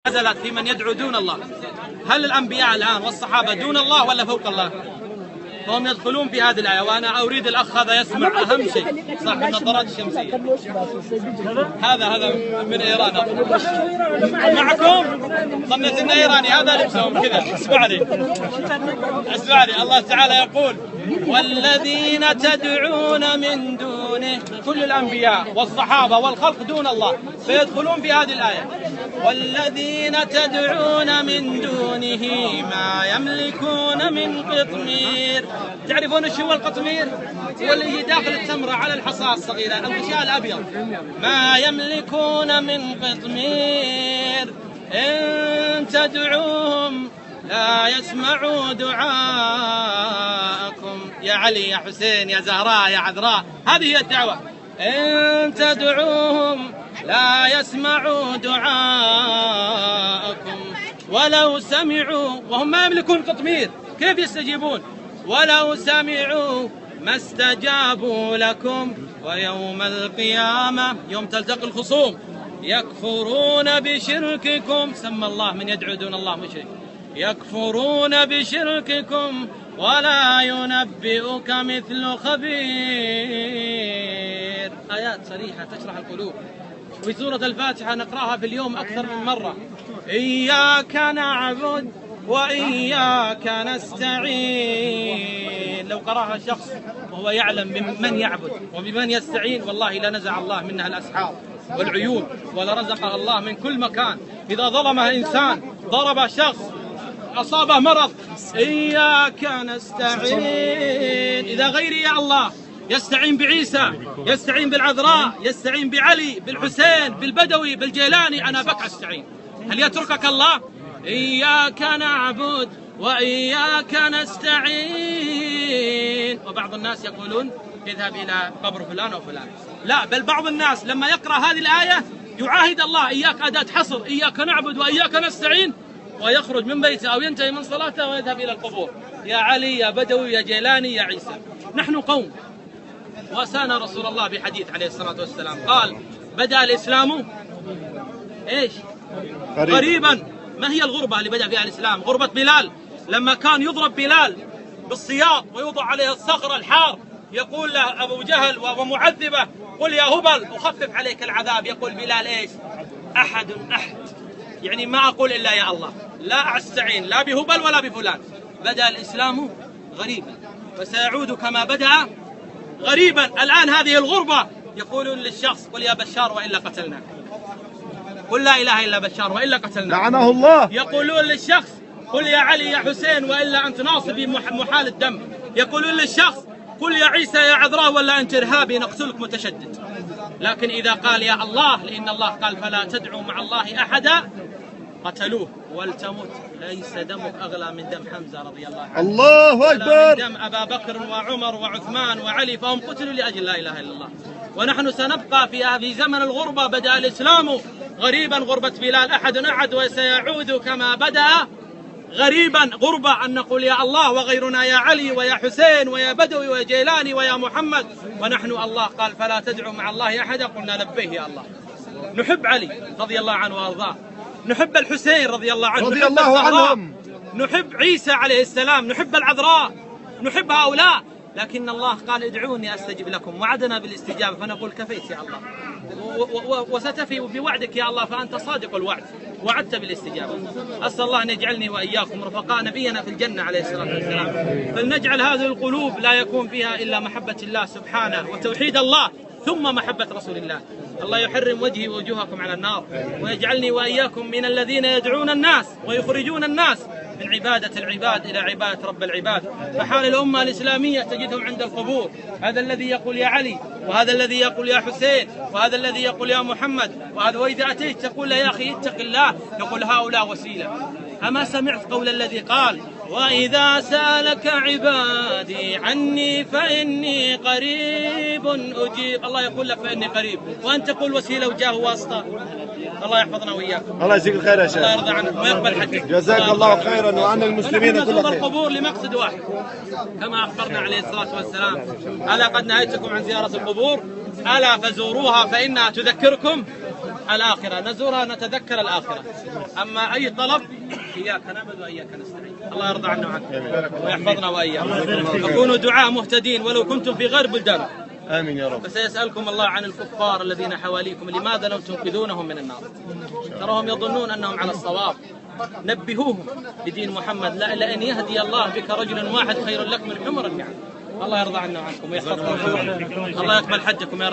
نزلت في من يدعو دون الله. هل الأنبياء الآن والصحابة دون الله ولا فوق الله؟ فهم يدخلون في هذه الآية. وأنا أريد الأخ هذا يسمع أهم شيء، صاحب النظارات الشمسية. هذا من إيران معكم. ظنيت إنه إيراني، هذا لبسهم كذا. اسمعني، الله تعالى يقول: والذين تدعون من دونه، كل الأنبياء والصحابة والخلق دون الله، فيدخلون في هذه الآية. والذين تدعون من دونه ما يملكون من قطمير. تعرفون ايش هو القطمير؟ هو اللي يجي داخل التمرة على الحصى الصغيرة، الغشاء الأبيض. ما يملكون من قطمير إن تدعوهم لا يسمعوا دعاءكم. يا علي، يا حسين، يا زهراء، يا عذراء، هذه هي الدعوة. إن تدعوهم لا يسمعوا دعاءكم ولو سمعوا، وهم ما يملكون قطمير، كيف يستجيبون؟ ولو سمعوا ما استجابوا لكم ويوم القيامة، يوم تلتقي الخصوم، يكفرون بشرككم. سمى الله من يدعو دون الله مشرك. يكفرون بشرككم ولا ينبئك مثل خبير. آيات صريحة تشرح القلوب. في سورة الفاتحة نقرأها في اليوم أكثر من مرة. إياك نعبد وإياك نستعين. لو قرأها شخص وهو يعلم بمن يعبد وبمن يستعين، والله لنزع الله منها الأسحار والعيوب ولرزقها الله من كل مكان. إذا ظلمه إنسان، ضرب شخص، أصابه مرض، إياك نستعين. إذا غيري يا الله يستعين بعيسى، يستعين بالعذراء، يستعين بعلي، بالحسين، بالبدوي، بالجيلاني، أنا بك أستعين. هل يتركك الله؟ إياك نعبد وإياك نستعين. وبعض الناس يقولون اذهب إلى قبر فلان أو فلان. لا، بل بعض الناس لما يقرأ هذه الآية يعاهد الله، إياك أداة حصر، إياك نعبد وإياك نستعين، ويخرج من بيته أو ينتهي من صلاته ويذهب إلى القبور. يا علي، يا بدوي، يا جيلاني، يا عيسى. نحن قوم، وأسانا رسول الله بحديث عليه الصلاة والسلام قال: بدأ الإسلام إيش؟ غريبا. ما هي الغربة اللي بدأ فيها الإسلام؟ غربة بلال، لما كان يضرب بلال بالسياط ويوضع عليه الصخر الحار، يقول له أبو جهل ومعذبه: قل يا هبل أخفف عليك العذاب. يقول بلال إيش؟ أحد أحد، يعني ما أقول إلا يا الله، لا أستعين لا بهبل ولا بفلان. بدأ الإسلام غريبا وسيعود كما بدأ غريبا. الآن هذه الغربة يقولون للشخص: قل يا بشار وإلا قتلناك. قل لا إله إلا بشار وإلا قتلناك. لعنه الله. يقولون للشخص: قل يا علي يا حسين وإلا أنت ناصبي محال الدم. يقولون للشخص: قل يا عيسى يا عذراء ولا أنت إرهابي نقتلك متشدد. لكن إذا قال يا الله، لأن الله قال: فلا تدعوا مع الله أحدا، قتلوه. ولتمت ليس دمك أغلى من دم حمزة رضي الله عنه، الله أكبر، ولا من دم أبا بكر وعمر وعثمان وعلي، فهم قتلوا لأجل لا إله إلا الله. ونحن سنبقى في زمن الغربة. بدأ الإسلام غريبا، غربة بلال، أحد أحد، وسيعود كما بدأ غريبا، غربة أن نقول يا الله وغيرنا يا علي ويا حسين ويا بدوي ويا جيلاني ويا محمد، ونحن الله قال: فلا تدعوا مع الله أحدا. قلنا لبيه يا الله. نحب علي رضي الله عنه وأرضاه، نحب الحسين رضي الله عنه، رضي الله عنهم، نحب عيسى عليه السلام، نحب العذراء، نحب هؤلاء. لكن الله قال: ادعوني أستجب لكم، وعدنا بالاستجابة، فنقول: كفيت يا الله، وستفي بوعدك يا الله، فأنت صادق الوعد، وعدت بالاستجابة. أسأل الله أن يجعلني وإياكم رفقاء نبينا في الجنة عليه الصلاة والسلام. فلنجعل هذه القلوب لا يكون فيها إلا محبة الله سبحانه وتوحيد الله، ثم محبة رسول الله. الله يحرم وجهي ووجوهكم على النار، ويجعلني وإياكم من الذين يدعون الناس ويخرجون الناس من عبادة العباد إلى عبادة رب العباد. فحال الأمة الإسلامية تجدهم عند القبور، هذا الذي يقول يا علي، وهذا الذي يقول يا حسين، وهذا الذي يقول يا محمد، وهذا. وإذا أتيت تقول له يا أخي اتق الله، يقول هؤلاء وسيلة. أما سمعت قول الذي قال: وإذا سألك عبادي عني فإني قريب أجيب. الله يقول لك فإني قريب، وأنت تقول وسيلة وجاه واسطة. الله يحفظنا وإياكم. الله يجزيك الخير يا شيخ. الله يرضى عنك ويقبل حجك. جزاك الله خيرا وعن المسلمين كل خير. القبور لمقصد واحد كما أخبرنا عليه الصلاة والسلام: ألا قد نهيتكم عن زيارة القبور، ألا فزوروها فإنها تذكركم الآخرة، نزورها نتذكر الآخرة. أما أي طلب إياك نعبد وإياك نستعين. الله يرضى عنا وعنكم ويحفظنا وإياكم. فكونوا دعاء مهتدين ولو كنتم في غير بلدان. آمين يا رب. فسيسألكم الله عن الكفار الذين حواليكم لماذا لم تنقذونهم من النار؟ تراهم يظنون أنهم على الصواب. نبهوهم بدين محمد، لأن يهدي الله بك رجلا واحد خير لك من حمر النعم. الله يرضى عنا وعنكم ويحفظكم. الله يقبل حجكم يا رب.